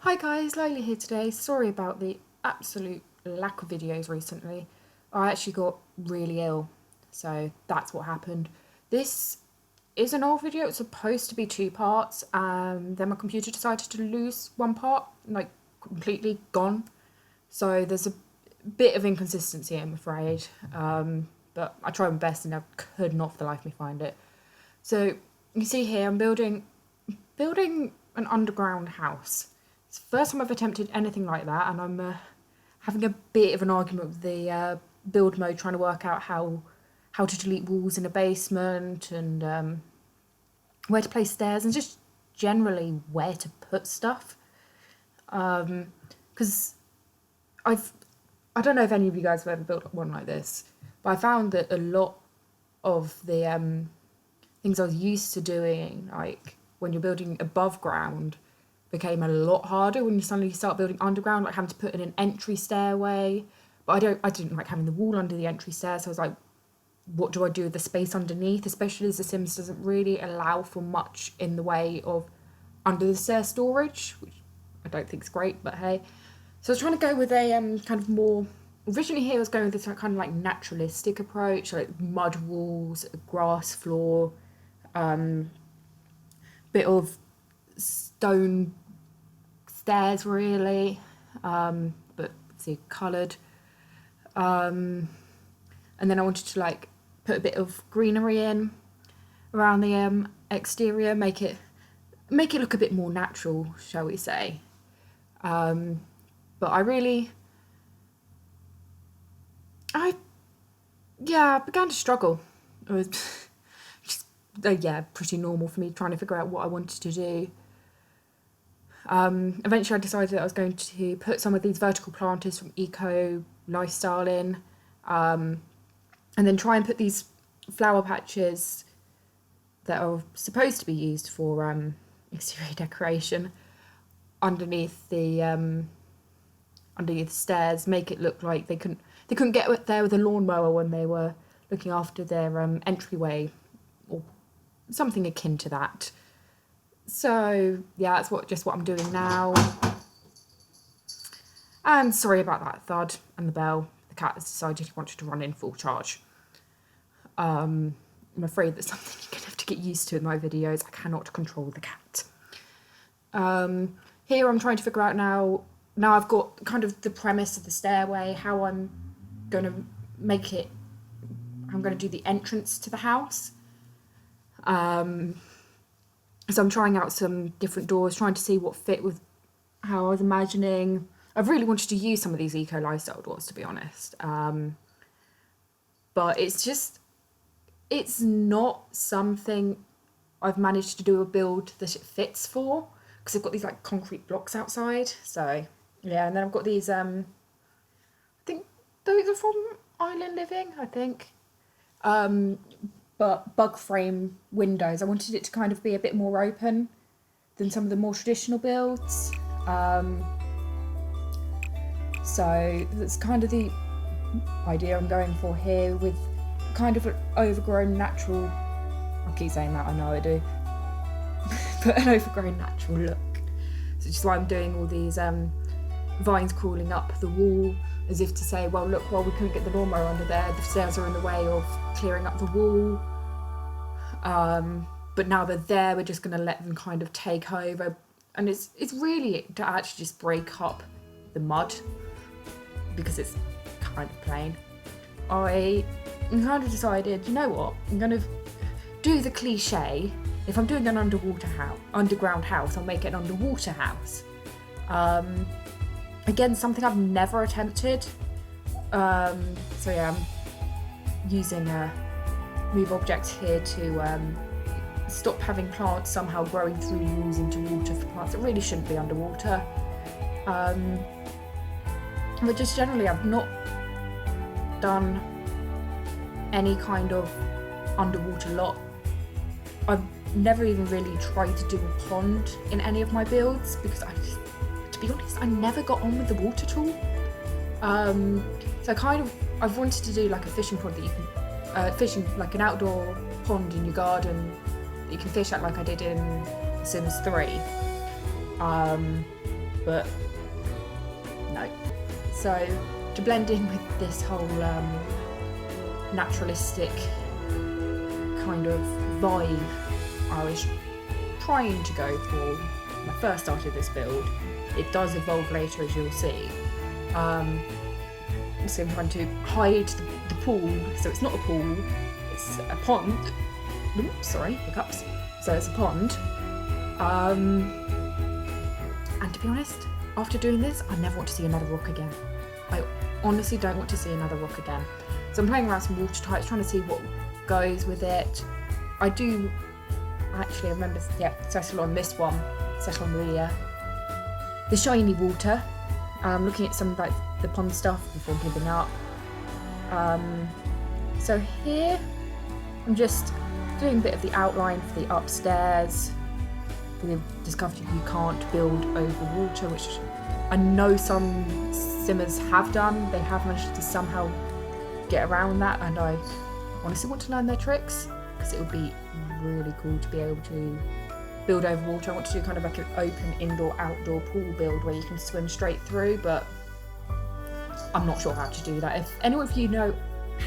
Hi guys, Lily here today. Sorry about the absolute lack of videos recently. I actually got really ill, so that's what happened. This is an old video. It's supposed to be two parts, and then my computer decided to lose one part, like completely gone. So there's a bit of inconsistency, I'm afraid. But I tried my best and I could not for the life of me find it. So you see here, I'm building an underground house. It's the first time I've attempted anything like that, and I'm having a bit of an argument with the build mode, trying to work out how to delete walls in a basement and where to place stairs and just generally where to put stuff. Because I don't know if any of you guys have ever built one like this, but I found that a lot of the things I was used to doing, like when you're building above ground, became a lot harder when you suddenly start building underground, like having to put in an entry stairway. But I didn't like having the wall under the entry stair, so I was like, what do I do with the space underneath? Especially as The Sims doesn't really allow for much in the way of under the stair storage, which I don't think is great, but hey. So I was trying to go with a kind of more, originally here I was going with this kind of like naturalistic approach, like mud walls, grass floor, bit of stone stairs really, but see coloured. And then I wanted to like put a bit of greenery in around the exterior, make it look a bit more natural, shall we say. But I began to struggle. It was just, pretty normal for me trying to figure out what I wanted to do. Eventually I decided that I was going to put some of these vertical planters from Eco Lifestyle in, and then try and put these flower patches that are supposed to be used for exterior decoration underneath the stairs, make it look like they couldn't get there with a lawnmower when they were looking after their entryway or something akin to that. So yeah, that's what I'm doing now. And sorry about that thud and the bell. The cat has decided he wanted to run in full charge. I'm afraid that's something you're going to have to get used to in my videos. I cannot control the cat. Here I'm trying to figure out now I've got kind of the premise of the stairway, how I'm going to make it, I'm going to do the entrance to the house. So I'm trying out some different doors, trying to see what fit with how I was imagining. I've really wanted to use some of these Eco Lifestyle doors, to be honest. But it's not something I've managed to do a build that it fits for, because I've got these like concrete blocks outside. So yeah, and then I've got these, I think those are from Island Living, I think. But bug frame windows. I wanted it to kind of be a bit more open than some of the more traditional builds. So that's kind of the idea I'm going for here, with kind of an overgrown natural, I keep saying that, I know I do, but an overgrown natural look. So which is why I'm doing all these vines crawling up the wall, as if to say, well look, we couldn't get the lawnmower under there, the stairs are in the way of clearing up the wall. But now they're there, we're just going to let them kind of take over. And it's really to actually just break up the mud, because it's kind of plain. I kind of decided, you know what, I'm going to do the cliche. If I'm doing an underground house, I'll make it an underwater house. Again, something I've never attempted. So yeah, I'm using a move object here to stop having plants somehow growing through walls into water for plants that really shouldn't be underwater. But just generally, I've not done any kind of underwater lot. I've never even really tried to do a pond in any of my builds, because to be honest, I never got on with the water tool. So I've wanted to do like a fishing pond that you can, like an outdoor pond in your garden that you can fish at, like I did in Sims 3. but no. So to blend in with this whole naturalistic kind of vibe I was trying to go for when I first started this build, it does evolve later, as you'll see. So I'm trying to hide the pool, so it's not a pool, it's a pond. Oops, sorry, hiccups. So it's a pond. And to be honest, after doing this, I never want to see another rock again. I honestly don't want to see another rock again. So I'm playing around some water types, trying to see what goes with it. I remember, settle on this one, settle on the shiny water. Looking at some like the pond stuff before giving up. So here, I'm just doing a bit of the outline for the upstairs. We've discovered you can't build over water, which I know some simmers have done. They have managed to somehow get around that, and I honestly want to learn their tricks because it would be really cool to be able to build over water. I want to do kind of like an open indoor-outdoor pool build where you can swim straight through, but I'm not sure how to do that. If any of you know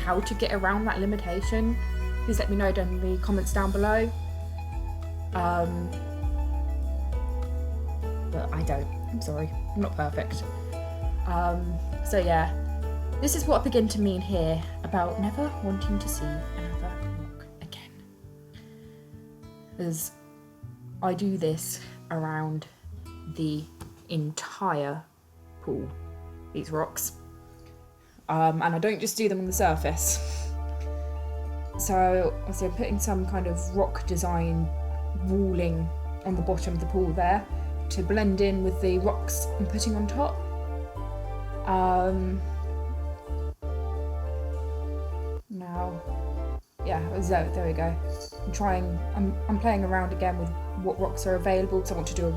how to get around that limitation, please let me know in the comments down below. But I don't. I'm sorry. I'm not perfect. So yeah, this is what I begin to mean here about never wanting to see another rock again. As I do this around the entire pool, these rocks. And I don't just do them on the surface. So obviously I'm putting some kind of rock design walling on the bottom of the pool there to blend in with the rocks I'm putting on top. Now, yeah, there we go. I'm playing around again with what rocks are available because I want to do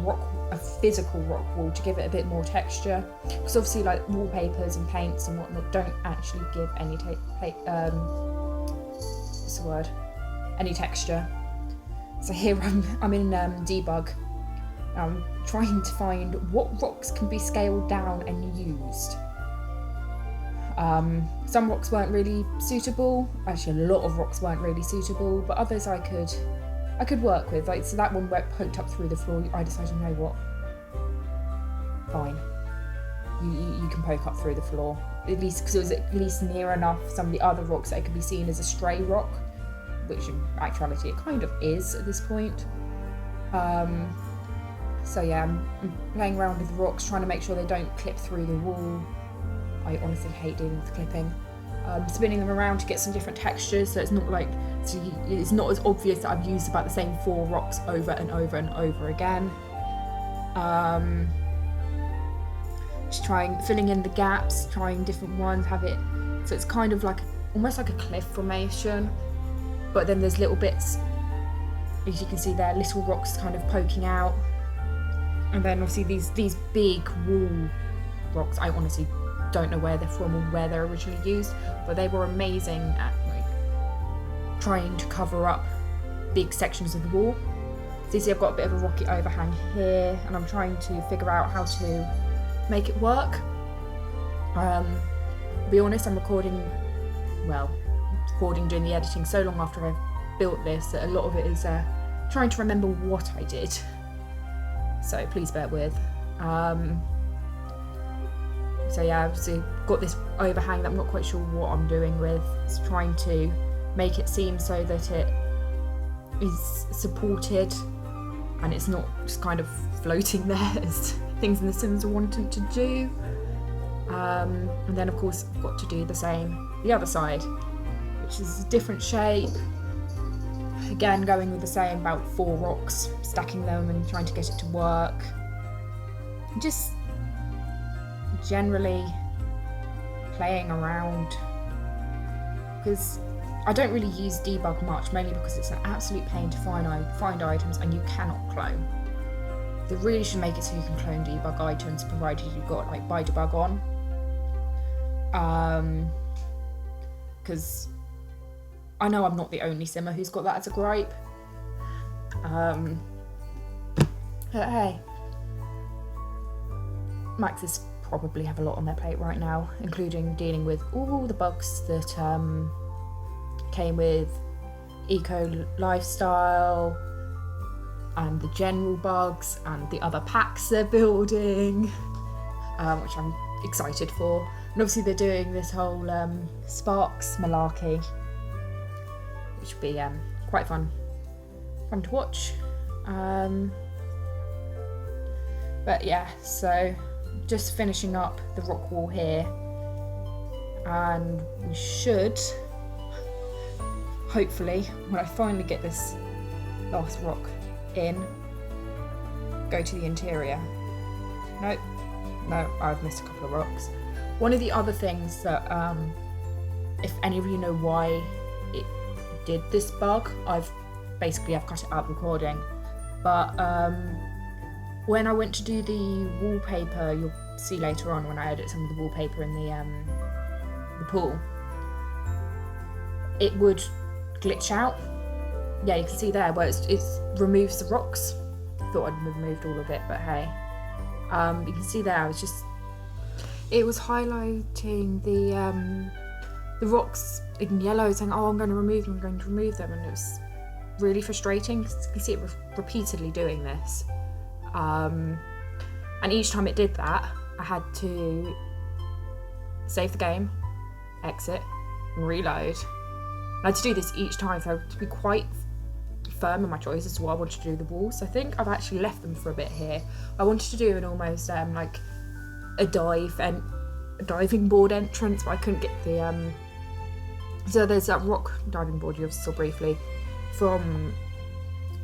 a physical rock wall to give it a bit more texture. Because obviously, like wallpapers and paints and whatnot don't actually give any any texture. So here I'm in debug. I'm trying to find what rocks can be scaled down and used. Some rocks weren't really suitable. Actually, a lot of rocks weren't really suitable, but others I could work with. Like, so that one where it poked up through the floor, I decided, you know what? Fine. You can poke up through the floor. At least because it was at least near enough some of the other rocks that it could be seen as a stray rock, which in actuality it kind of is at this point. So yeah, I'm playing around with rocks, trying to make sure they don't clip through the wall. I honestly hate dealing with clipping. Spinning them around to get some different textures, so it's not as obvious that I've used about the same 4 rocks over and over and over again. Just filling in the gaps, trying different ones, have it so it's kind of like almost like a cliff formation, but then there's little bits, as you can see there, little rocks kind of poking out. And then obviously these big wall rocks, I honestly don't know where they're from or where they're originally used, but they were amazing at like trying to cover up big sections of the wall. So you see I've got a bit of a rocky overhang here, and I'm trying to figure out how to make it work. To be honest, I'm recording doing the editing so long after I've built this that a lot of it is trying to remember what I did. So please bear with. So yeah, obviously got this overhang that I'm not quite sure what I'm doing with. It's trying to make it seem so that it is supported and it's not just kind of floating there as things in The Sims are wanting to do. And then of course I've got to do the same the other side, which is a different shape. Again, going with the same, about 4 rocks, stacking them and trying to get it to work. Just generally playing around, because I don't really use debug much, mainly because it's an absolute pain to find items and you cannot clone. They really should make it so you can clone debug items provided you've got like ByDebug on. Because I know I'm not the only simmer who's got that as a gripe. But hey, Maxes probably have a lot on their plate right now, including dealing with all the bugs that came with eco lifestyle and the general bugs and the other packs they're building, which I'm excited for. And obviously they're doing this whole Sparks malarkey, which will be quite fun to watch. But yeah, so just finishing up the rock wall here, and we should hopefully, when I finally get this last rock in, go to the interior. No, I've missed a couple of rocks. One of the other things that, if any of you know why it did this bug, I've cut it out of recording, but when I went to do the wallpaper, you'll see later on when I edit some of the wallpaper in the pool, it would glitch out. Yeah, you can see there where it removes the rocks. Thought I'd removed all of it, but hey. You can see there, it was highlighting the rocks in yellow, saying, oh, I'm going to remove them, and it was really frustrating because you can see it repeatedly doing this. And each time it did that, I had to save the game, exit, and reload. I had to do this each time, so I had to be quite firm in my choice as to what I wanted to do with the walls. So I think I've actually left them for a bit here. I wanted to do an almost like a diving board entrance, but I couldn't get the so there's that rock diving board you saw briefly from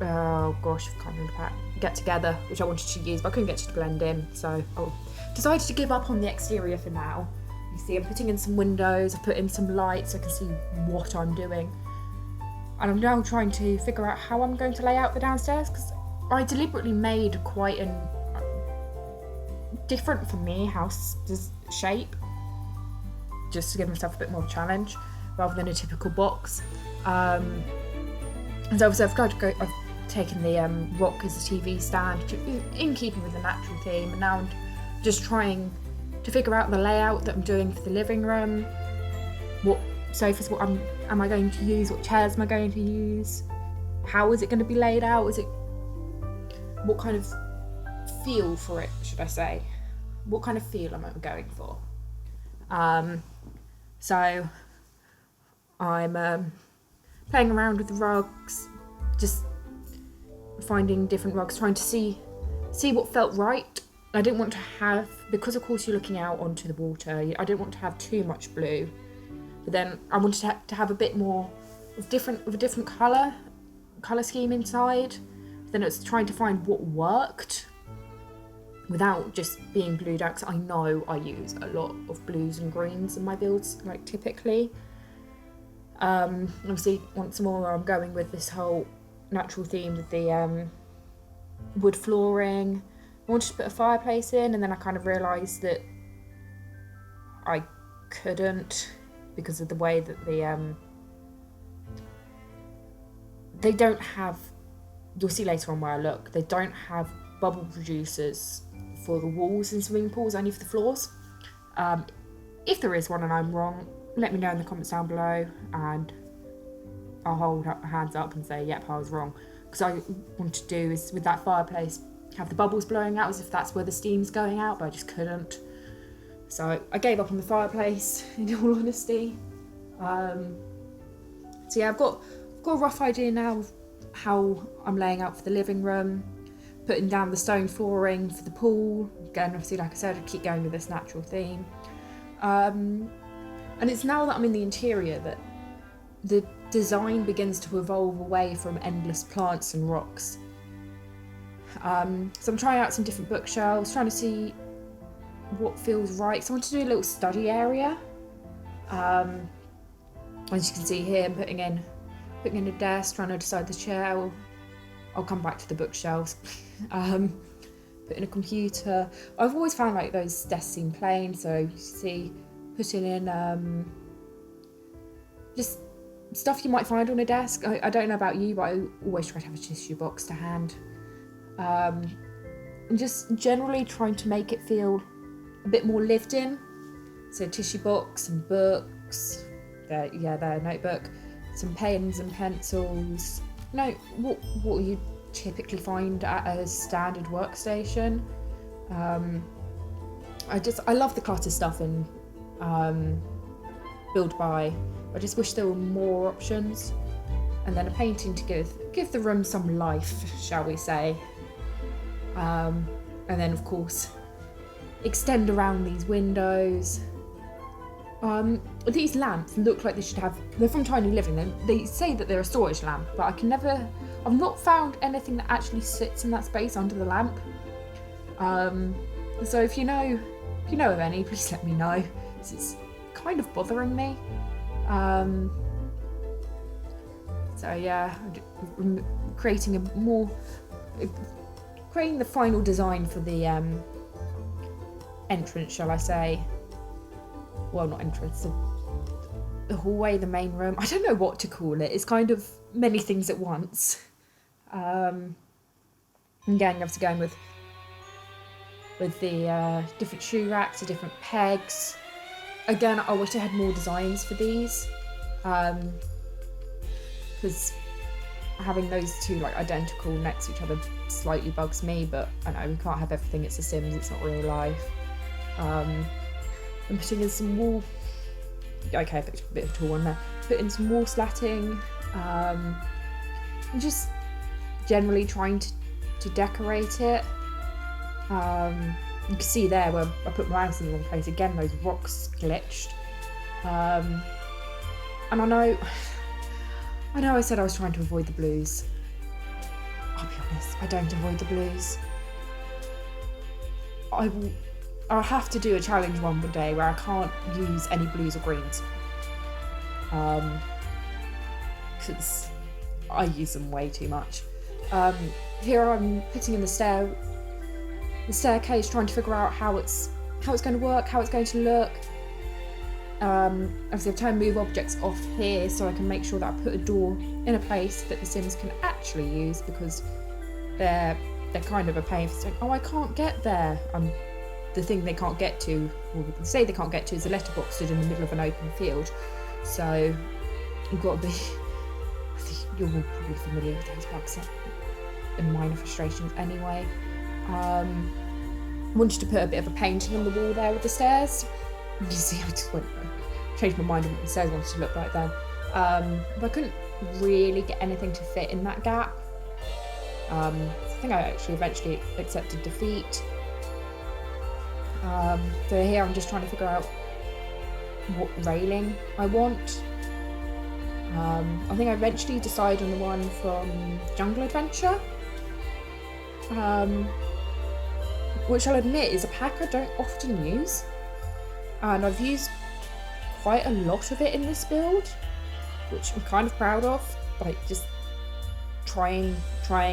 oh gosh, I can't remember that Get Together, which I wanted to use, but I couldn't get it to blend in, so I decided to give up on the exterior for now. You see I'm putting in some windows, I put in some lights so I can see what I'm doing, and I'm now trying to figure out how I'm going to lay out the downstairs, because I deliberately made quite an different for me house shape, just to give myself a bit more of a challenge rather than a typical box. And so obviously I've taken the rock as a TV stand, in keeping with the natural theme, and now I'm just trying to figure out the layout that I'm doing for the living room. What sofas am I going to use? What chairs am I going to use? How is it going to be laid out? What kind of feel for it, should I say? What kind of feel am I going for? So I'm playing around with the rugs, just finding different rugs, trying to see what felt right. I didn't want to have, because of course you're looking out onto the water, I didn't want to have too much blue, but then I wanted to have a bit more of a different colour scheme inside. Then it's trying to find what worked without just being blued out, because I know I use a lot of blues and greens in my builds, like typically. Obviously, once more, I'm going with this whole natural theme with the wood flooring. I wanted to put a fireplace in, and then I kind of realised that I couldn't, because of the way that they don't have, you'll see later on where I look, they don't have bubble producers for the walls in swimming pools, only for the floors. If there is one and I'm wrong, let me know in the comments down below, and I'll hold up my hands up and say, yep, I was wrong. Because I want to do is, with that fireplace, have the bubbles blowing out as if that's where the steam's going out, but I just couldn't. So I gave up on the fireplace, in all honesty. So yeah, I've got a rough idea now of how I'm laying out for the living room, putting down the stone flooring for the pool. Again, obviously, like I said, I keep going with this natural theme. And it's now that I'm in the interior that the design begins to evolve away from endless plants and rocks. So I'm trying out some different bookshelves, trying to see what feels right. So I want to do a little study area. As you can see here, I'm putting in a desk, trying to decide the chair. I'll come back to the bookshelves. Put in a computer. I've always found like those desks seem plain, so you see, putting in just stuff you might find on a desk. I don't know about you, but I always try to have a tissue box to hand. And just generally trying to make it feel a bit more lived in. So tissue box, some books, their notebook, some pens and pencils. What you typically find at a standard workstation. I love the clutter stuff in Build By. I just wish there were more options. And then a painting to give the room some life, shall we say. And then of course extend around these windows. These lamps look like they're from Tiny Living. They say that they're a storage lamp, but I've not found anything that actually sits in that space under the lamp. So if you know of any, please let me know. It's kind of bothering me. So yeah, I'm creating the final design for the entrance, shall I say. Well, not entrance, the hallway, the main room. I don't know what to call it. It's kind of many things at once. Again, obviously going with the different shoe racks, the different pegs. Again, I wish I had more designs for these. Because having those two like identical next to each other slightly bugs me, but I know we can't have everything. It's The Sims, it's not real life. I'm putting in some wall. Okay, I picked a bit of a tall one there. Put in some wall slatting. And just generally trying to decorate it. You can see there where I put my mouse in the wrong place. Again, those rocks glitched. And I know I said I was trying to avoid the blues. I'll be honest, I don't avoid the blues. I'll have to do a challenge one day where I can't use any blues or greens. Because I use them way too much. Here I'm putting in the staircase, trying to figure out how it's going to work, how it's going to look. Obviously I've turned move objects off here so I can make sure that I put a door in a place that the Sims can actually use, because they're kind of a pain for saying, oh, I can't get there. The thing they can't get to, or they say they can't get to, is a letterbox stood in the middle of an open field. So you've got to be, I think you're all probably familiar with those bugs and minor frustrations anyway. Wanted to put a bit of a painting on the wall there with the stairs. You see, I just changed my mind on what the stairs wanted to look like then. But I couldn't really get anything to fit in that gap. I think I actually eventually accepted defeat. So here I'm just trying to figure out what railing I want. I think I eventually decided on the one from Jungle Adventure. Which I'll admit is a pack I don't often use. And I've used quite a lot of it in this build, which I'm kind of proud of. Like just trying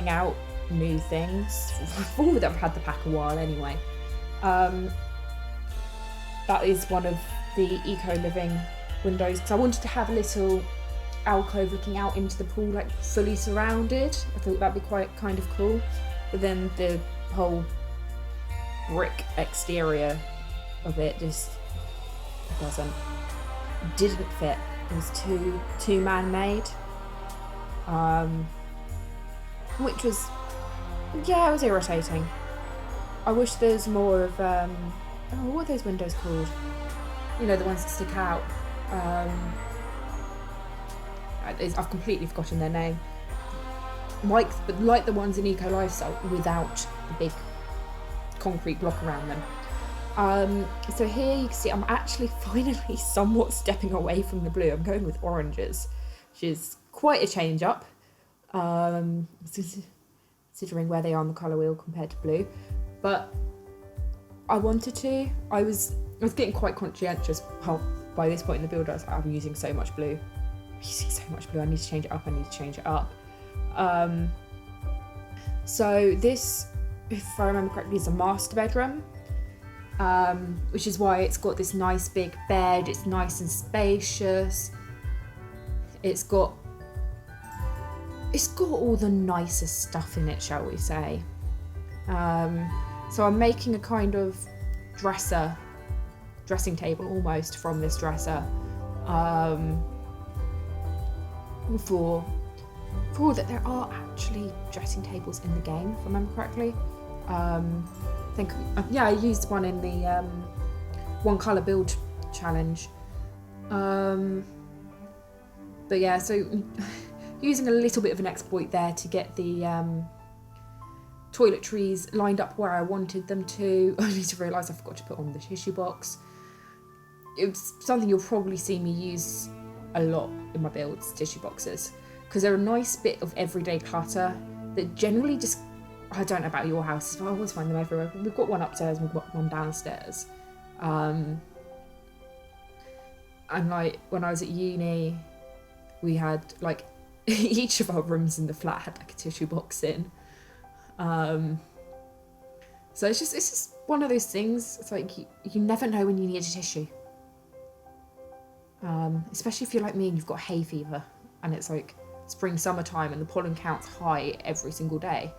out new things. I've had the pack a while anyway. That is one of the Eco Living windows, because I wanted to have a little alcove looking out into the pool, like fully surrounded. I thought that'd be quite kind of cool. But then the whole brick exterior of it just didn't fit. It was too man-made, which was, it was irritating. I wish there's more of what are those windows called? You know, the ones that stick out. I've completely forgotten their name. Like the ones in Eco Lifestyle without the big concrete block around them. So here you can see I'm actually finally somewhat stepping away from the blue. I'm going with oranges, which is quite a change up, considering where they are on the colour wheel compared to blue. But I wanted to. I was getting quite conscientious. By this point in the build, I was like, I'm using so much blue. I need to change it up. So this, if I remember correctly, is a master bedroom, which is why it's got this nice big bed. It's nice and spacious. It's got all the nicest stuff in it, shall we say. So I'm making a kind of dressing table almost from this dresser. For all that, there are actually dressing tables in the game, if I remember correctly. I think, I used one in the one colour build challenge. But yeah, so using a little bit of an exploit there to get the toiletries lined up where I wanted them to, only to realise I forgot to put on the tissue box. It's something you'll probably see me use a lot in my builds, tissue boxes, because they're a nice bit of everyday clutter that generally just, I don't know about your houses, but I always find them everywhere. We've got one upstairs and we've got one downstairs. And like when I was at uni, we had like each of our rooms in the flat had like a tissue box in. So it's just one of those things. It's like you never know when you need a tissue. Especially if you're like me and you've got hay fever and it's like spring, summertime and the pollen count's high every single day.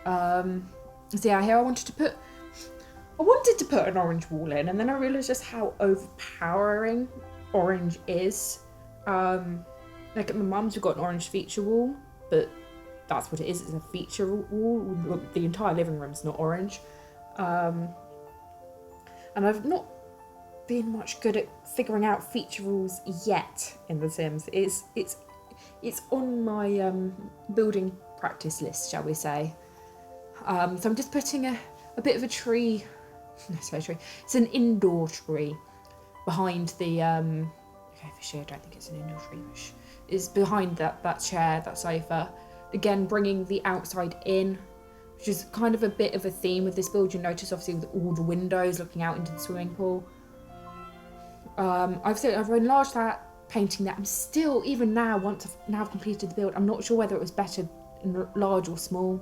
So yeah, here I wanted to put an orange wall in, and then I realised just how overpowering orange is. Like at my mum's, we've got an orange feature wall, but that's what it is. It's a feature wall. The entire living room's not orange. And I've not been much good at figuring out feature rules yet in The Sims. It's on my building practice list, shall we say. So I'm just putting a bit of a tree. No, tree. It's an indoor tree behind the. Okay, officially I don't think it's an indoor tree. It's behind that chair, that sofa. Again, bringing the outside in, which is kind of a bit of a theme with this build. You notice obviously with all the windows looking out into the swimming pool. I've enlarged that, painting that. I'm still, even now, once I've completed the build, I'm not sure whether it was better large or small.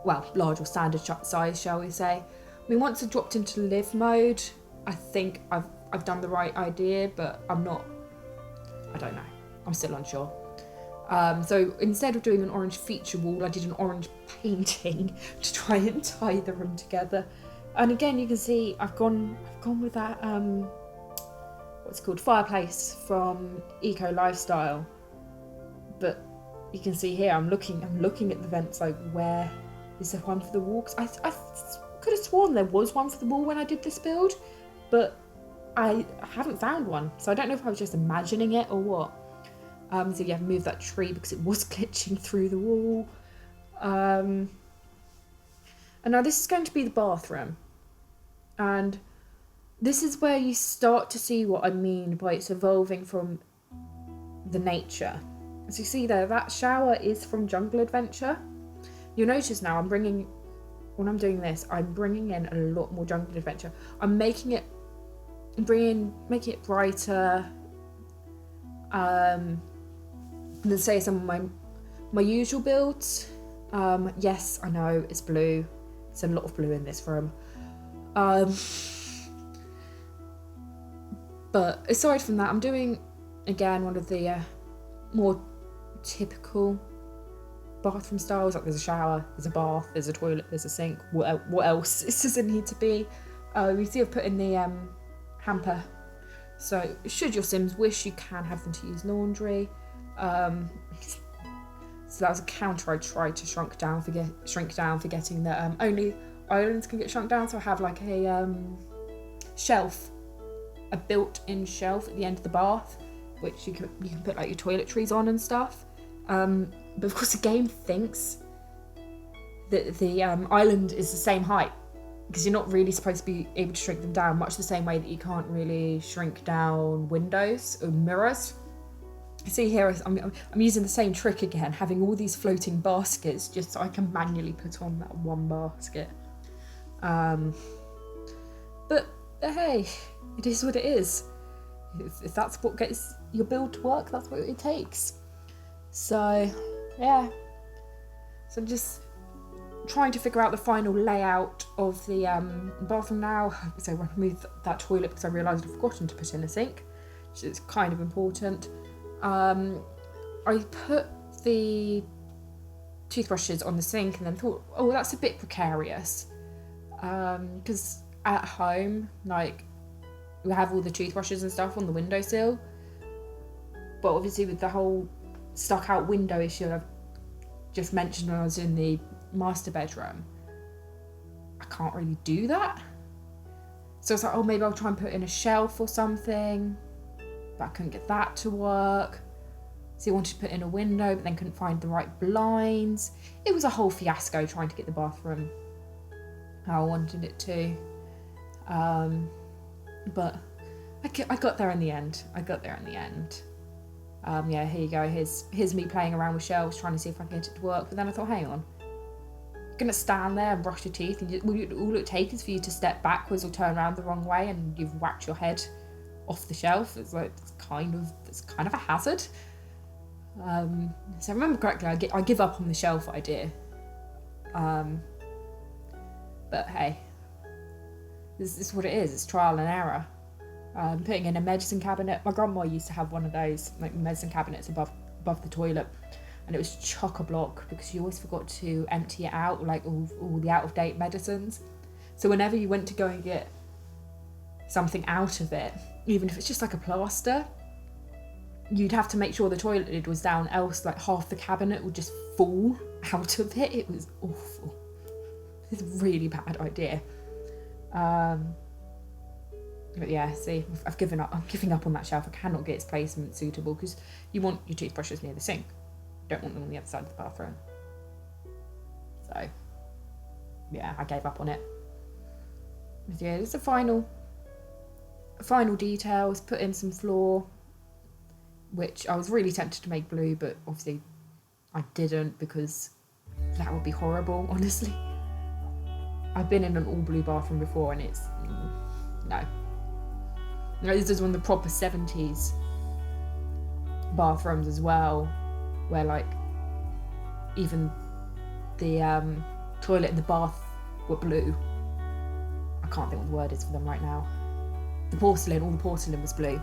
Well, large or standard size, shall we say. I mean, once I dropped into live mode, I think I've done the right idea, but I don't know. I'm still unsure. So instead of doing an orange feature wall, I did an orange painting to try and tie the room together. And again, you can see I've gone with that what's it called, fireplace from Eco Lifestyle. But you can see here I'm looking at the vents, like, where is there one for the wall? 'Cause I could have sworn there was one for the wall when I did this build, but I haven't found one. So I don't know if I was just imagining it or what. So yeah, move that tree because it was glitching through the wall. And now this is going to be the bathroom. And this is where you start to see what I mean by it's evolving from the nature. As you see there, that shower is from Jungle Adventure. You'll notice now when I'm doing this, I'm bringing in a lot more Jungle Adventure. I'm making it brighter. Than say some of my usual builds. Yes, I know it's blue. There's a lot of blue in this room. But aside from that, I'm doing again one of the more typical bathroom styles. Like there's a shower, there's a bath, there's a toilet, there's a sink. What else? This doesn't need to be. You see, I've put in the hamper. So should your Sims wish, you can have them to use laundry. So that was a counter I tried to shrink down, forgetting that only islands can get shrunk down. So I have like a shelf, a built-in shelf at the end of the bath, which you can put like your toiletries on and stuff. But of course the game thinks that the island is the same height, because you're not really supposed to be able to shrink them down, much the same way that you can't really shrink down windows or mirrors. See here, I'm using the same trick again, having all these floating baskets just so I can manually put on that one basket. But hey, it is what it is. If that's what gets your build to work, that's what it takes. So yeah, so I'm just trying to figure out the final layout of the bathroom now. So I removed that toilet because I realised I'd forgotten to put in a sink, which is kind of important. I put the toothbrushes on the sink and then thought, oh, that's a bit precarious. Because at home, like, we have all the toothbrushes and stuff on the windowsill, but obviously with the whole stuck out window issue I've just mentioned when I was in the master bedroom, I can't really do that. So it's like, oh, maybe I'll try and put in a shelf or something, but I couldn't get that to work. So I wanted to put in a window, but then couldn't find the right blinds. It was a whole fiasco trying to get the bathroom how I wanted it to. But I got there in the end. Yeah, here you go. Here's me playing around with shelves, trying to see if I can get it to work. But then I thought, hang on. You're going to stand there and brush your teeth, and all it takes is for you to step backwards or turn around the wrong way, and you've whacked your head off the shelf. It's kind of a hazard. So I remember correctly, I give up on the shelf idea. But hey, this is what it is. It's trial and error. Putting in a medicine cabinet. My grandma used to have one of those, like, medicine cabinets above the toilet, and it was chock-a-block because she always forgot to empty it out, like all the out-of-date medicines. So whenever you went to go and get something out of it, even if it's just like a plaster, you'd have to make sure the toilet lid was down, else like half the cabinet would just fall out of it. It was awful. It's a really bad idea. But yeah, see, I've given up. I'm giving up on that shelf. I cannot get its placement suitable because you want your toothbrushes near the sink. You don't want them on the other side of the bathroom. So yeah, I gave up on it. But yeah, there's a final details. Put in some floor, which I was really tempted to make blue, but obviously I didn't because that would be horrible, honestly. I've been in an all blue bathroom before and it's no. This is one of the proper 70s bathrooms as well, where like even the toilet and the bath were blue. I can't think what the word is for them right now. All the porcelain was blue.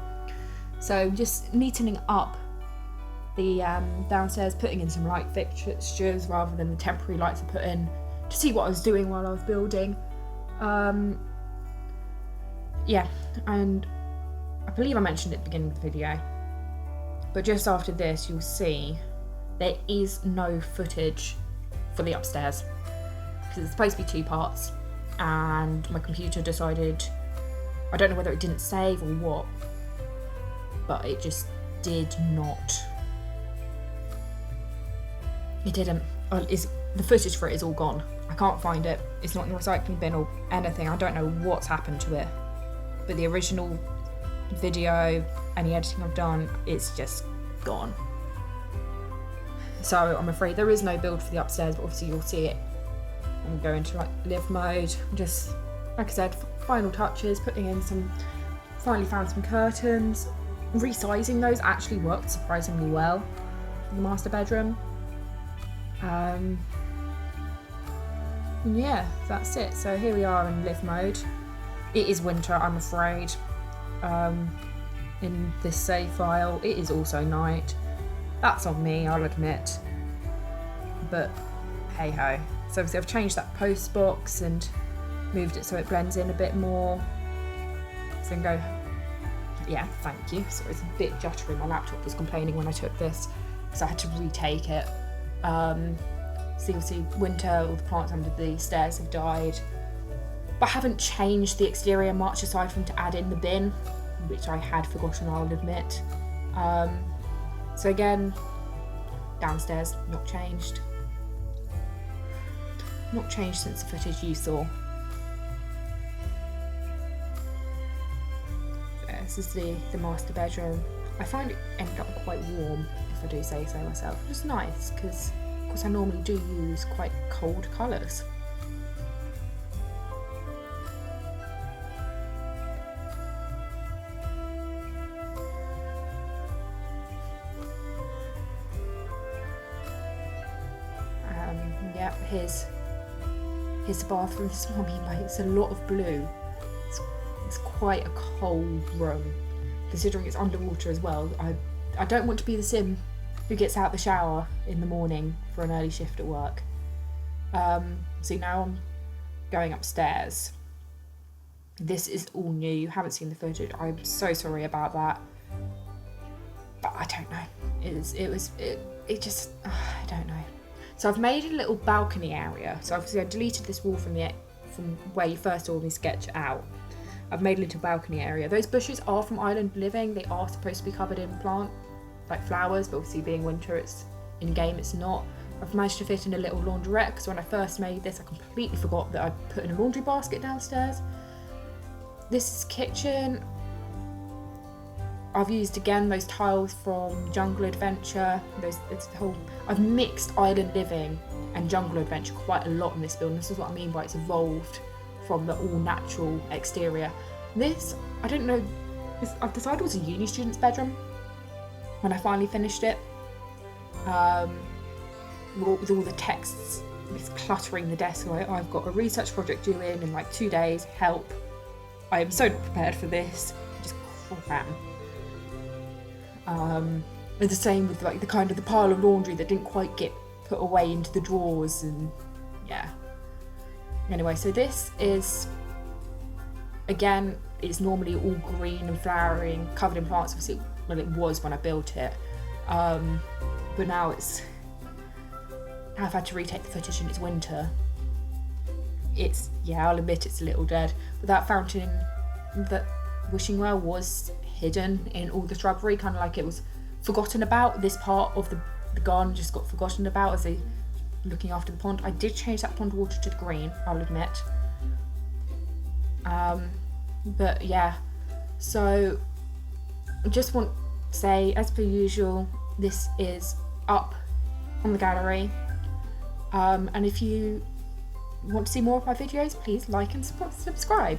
So just neatening up the downstairs, putting in some light fixtures rather than the temporary lights I put in to see what I was doing while I was building. Yeah, and I believe I mentioned it at the beginning of the video, but just after this you'll see there is no footage for the upstairs because it's supposed to be 2 parts, and my computer decided, I don't know whether it didn't save or what, but it just did not. It didn't. The footage for it is all gone. I can't find it. It's not in the recycling bin or anything. I don't know what's happened to it. But the original video, any editing I've done, it's just gone. So I'm afraid there is no build for the upstairs, but obviously you'll see it. I'm going to like live mode. Just, like I said, final touches, finally found some curtains. Resizing those actually worked surprisingly well in the master bedroom. Yeah, that's it. So here we are in live mode. It is winter, I'm afraid. In this save file, it is also night. That's on me, I'll admit. But hey ho. So obviously I've changed that post box and moved it so it blends in a bit more. So then go. Yeah, thank you. So it's a bit juttery. My laptop was complaining when I took this, so I had to retake it. So you'll see winter, all the plants under the stairs have died. But I haven't changed the exterior much aside from to add in the bin, which I had forgotten, I'll admit. So again, downstairs, not changed. Not changed since the footage you saw. This is the master bedroom. I find it ended up quite warm, if I do say so myself. It's nice because, of course, I normally do use quite cold colours. Yeah, here's the bathroom. This is what I mean by it's a lot of blue. It's quite a cold room, considering it's underwater as well. I don't want to be the sim who gets out the shower in the morning for an early shift at work. See, now I'm going upstairs. This is all new. You haven't seen the footage. I'm so sorry about that. But I don't know. It just, I don't know. So I've made a little balcony area. So obviously I deleted this wall from where you first saw me sketch out. I've made a little balcony area. Those bushes are from Island Living. They are supposed to be covered in plant, like flowers, but obviously being winter, it's in game, it's not. I've managed to fit in a little laundrette, because when I first made this, I completely forgot that I put in a laundry basket downstairs. This is kitchen. I've used again those tiles from Jungle Adventure. I've mixed Island Living and Jungle Adventure quite a lot in this build. And this is what I mean by it's evolved from the all natural exterior. This, I don't know, I've decided it was a uni student's bedroom when I finally finished it. With all the texts, it's cluttering the desk. I've got a research project due in like 2 days. Help! I am so not prepared for this. Just cram. And the same with like the pile of laundry that didn't quite get put away into the drawers, and yeah. Anyway, so this is, again, it's normally all green and flowering, covered in plants. Obviously, well, it was when I built it, but now I've had to retake the footage and it's winter. I'll admit it's a little dead. But that fountain, that wishing well, was hidden in all the shrubbery, kind of like it was forgotten about. This part of the garden just got forgotten about as they looking after the pond. I did change that pond water to the green, I'll admit. But yeah, so I just want to say, as per usual, this is up on the gallery. And if you want to see more of my videos, please like and subscribe.